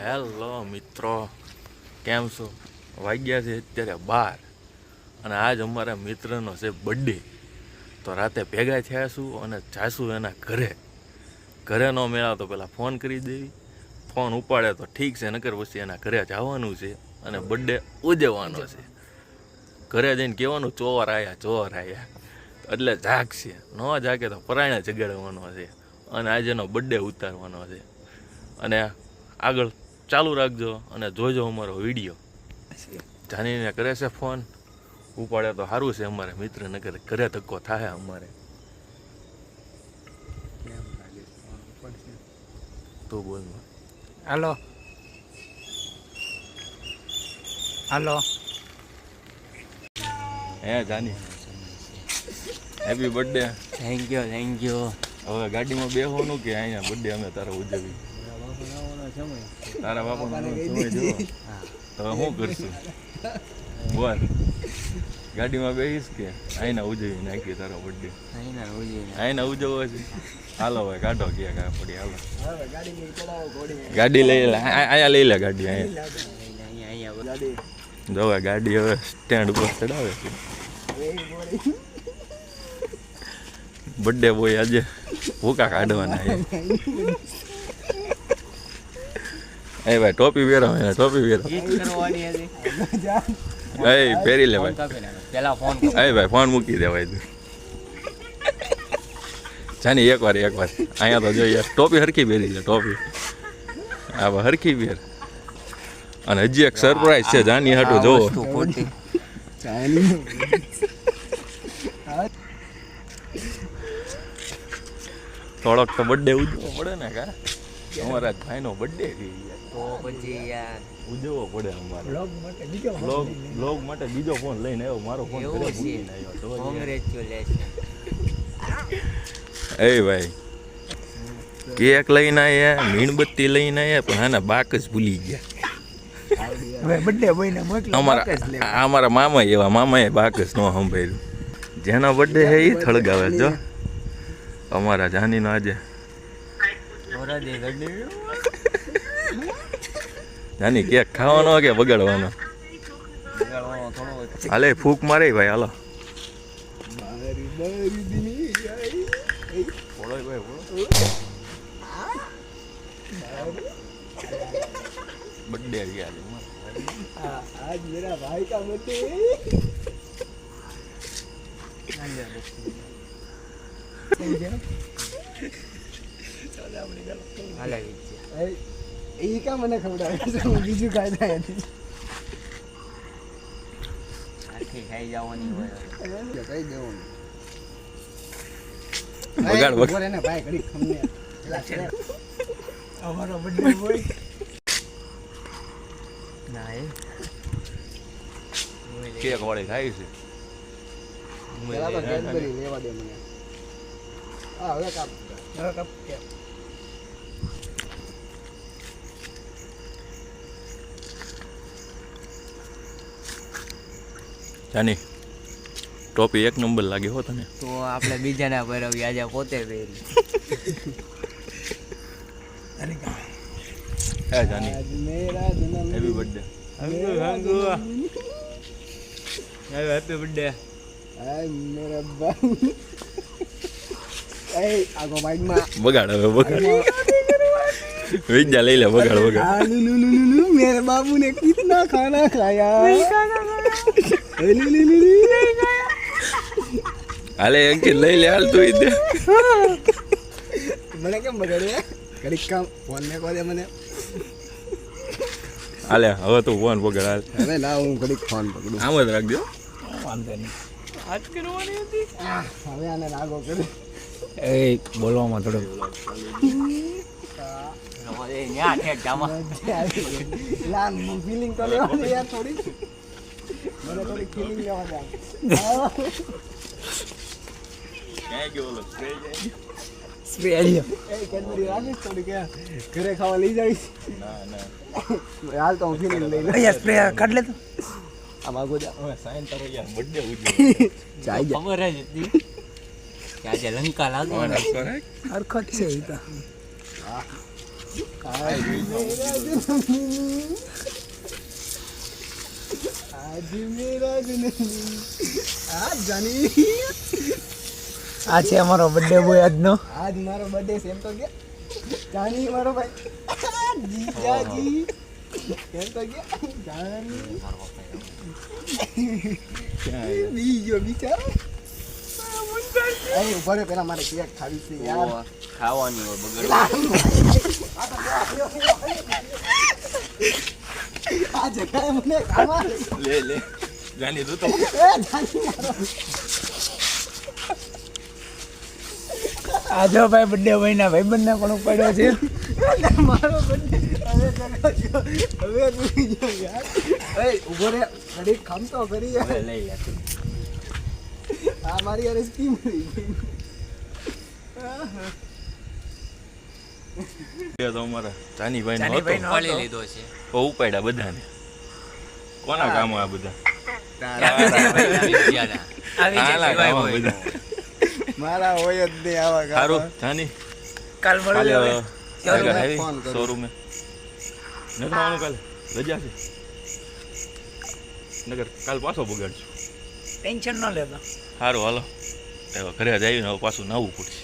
Hello મિત્રો, કેમ છો? વાગ્યા છે અત્યારે 12 અને આજ અમારા મિત્રનો છે બર્થડે. તો રાતે ભેગા થયા છું અને જાશું એના ઘરે ન મેળા તો પહેલાં ફોન કરી દેવી. ફોન ઉપાડે તો ઠીક છે, નકર પછી એના ઘરે જવાનું છે અને બર્થડે ઉજવવાનો છે. ઘરે જઈને કહેવાનું ચોર આવ્યા એટલે જાગશે, ન જાગે તો પરાયણે જગાડવાનો છે અને આજે એનો બર્થડે ઉતારવાનો છે. અને આગળ ચાલુ રાખજો અને જોજો અમારો વિડીયો. જાનીને કરે છે ફોન, ઉપાડે તો સારું છે અમારે મિત્ર, નગર ઘરે ધક્કો થાય અમારે. તો બોલ. હાલો હાલો. હે જાની, હેપી બર્થડે. Thank you. હવે ગાડીમાં બેસવાનું કે અહીંયા બર્થડે અમે તારો ઉજવી? તારા બાપાનો સમય જો તો શું કરશું બોલ? ગાડીમાં બેસીશ કે અહીંના ઉજવી નાખીએ તારો બર્થડે? અહીંના ઉજવવો છે. હાલો ભાઈ કાઢો ક્યાં કાં પડી. હાલો ગાડી લઈ લે, અહીંયા લઈ લે ગાડી. અહીંયા જો ગાડી હવે સ્ટેન્ડ ઉપર ચડાવે છે. બર્થડે બોય આજે ભૂકા કાઢવાના છે. એ ભાઈ ટોપી પહેરો, એને ટોપી પહેરો. એ પહેરી લે ભાઈ. એ ભાઈ ફોન મૂકી દે ભાઈ તું. જાની એકવાર અહીંયા તો જોઈએ. ટોપી હરખી પહેરી લે, ટોપી હા હરખી પહેર. અને હજી એક સરપ્રાઈઝ છે જાની હાટું જોવો. થોડોક તો બર્થડે ઉજવવો પડે ને કા? અમારા ભાઈનો બર્થડે થઈ ગયા તો પછી યાર ઉજવવો પડે અમારે. બ્લોગ માટે બીજો ફોન લઈને આવ્યો. મારો ફોન ઘરે ભૂલીને આવ્યો તો. કોંગ્રેચ્યુલેશન. એ ભાઈ કેક લઈને આવ્યા, મીણબત્તી લઈને આવ્યા, પણ આના બાક જ ભૂલી ગયા. અમારા મામા એવા, મામાએ બાક જ ન સંભાળ્યું. જેનો બર્થડે છે એ થળગાવે જો. અમારા જાનીનો આજે જાની કેક ખાવાનો કે બગાડવાનો? હાલે ફૂક મારે ભાઈ. હાલો बर्थडे आज मेरा भाई का बर्थडे એ કા મને ખવડાવે છે, બીજું કાંઈ થાય નથી. આખી ખાઈ જવાની હોય, કઈ દેવાનું. બગાડ ને ભાઈ ઘડી ખમને અમારો બર્થડે હોય ના એ કેક વાળી ખાઈ છે. પેલા તો કેડબરી લેવા દે મને. હા હવે કાપ કેક. જાની ટોપી એક નંબર લાગે હો તને. તો આપણે બીજાના પહેરવી, આજે પોતે પહેરી. હે જાની હેપી બર્થડે. Happy birthday. મેરા બાબુ એ આગો બાઈક માં બગાડ. હવે બગાડ વિદ્યા લઈ લે. બગાડ મેરે બાબू ने कितना खाना खाया. હાલે અંકિત લઈ લે. હાલ તું દે મને. કેમ બગાડે? ઘડીક કામ ફોન ને કહો દે મને. હાલે હવે તું ફોન પકડ. હાલ હવે ના હું ઘડીક ફોન પકડું. આમ જ રાખજો, વાંધો નહીં. આજ કરવાની હતી. હવે આને લાગો કરી. એ બોલવામાં થોડું ફિલિંગ તો લેવાની યાર થોડી. મને થોડી ફિલિંગ લેવા દે. ક્યાં ગયો ઓલો સ્પ્રે? સ્પ્રે આલ્યો. એ કેડબરી રાખીશ થોડી કે ઘરે ખાવા લઈ જઈશ. ના હાલ તો હું ફિલિંગ લઈ લઉં. યાર સ્પ્રે કાઢ લે તો. આ માગો જા. હવે સાઈન તારો યાર બર્થડે ઉજવે. ચાઈ જા. ખબર જ હતી કે આજે લંકા લાગવાનો. હરખત છે ઈ તો. હા આ છે અમારો બર્થડે બોય આજનો. આજ મારો બર્થડે છે એમ તો કે જાની મારો ભાઈ જીજાજી એમ તો કે જાની બીજો બિચારો એ ઉભો રે પેલા મારે કેક ખાવી છે યાર ખાવાની હોય બગડ આ જગ્યાએ મને ખાવા લે જાની તું તો એ જાની મારો આ જો ભાઈ બર્થડે બોય ના ભાઈબંધને પણ ઉપાડ્યો છે. મારો બર્થડે હવે ભૂલી ગયો યાર એ ઉભો રે ઘડી ખમતો કરી યાર લઈ લે તું. આ મારી યાર સ્કીમ રહી તો અમારા જાનીભાઈ નો જાનીભાઈનો હતો ઉપાડી લીધો છે. તો ઉપાડ્યા બધાને કોના કામ આ બધા આવી આલા જાય કામ બધા મારા હોય જ નહીં આવા સારું જાની કાલ કાલે મળે ફોન કરું. શોરૂમે નગરવાનું કાલે રજા છે નગર કાલ પાછો બગાડશું ટેન્શન ન લેતો. સારું હાલો હવે ઘરે જ આવીને હવે પાછું નવું પૂછશે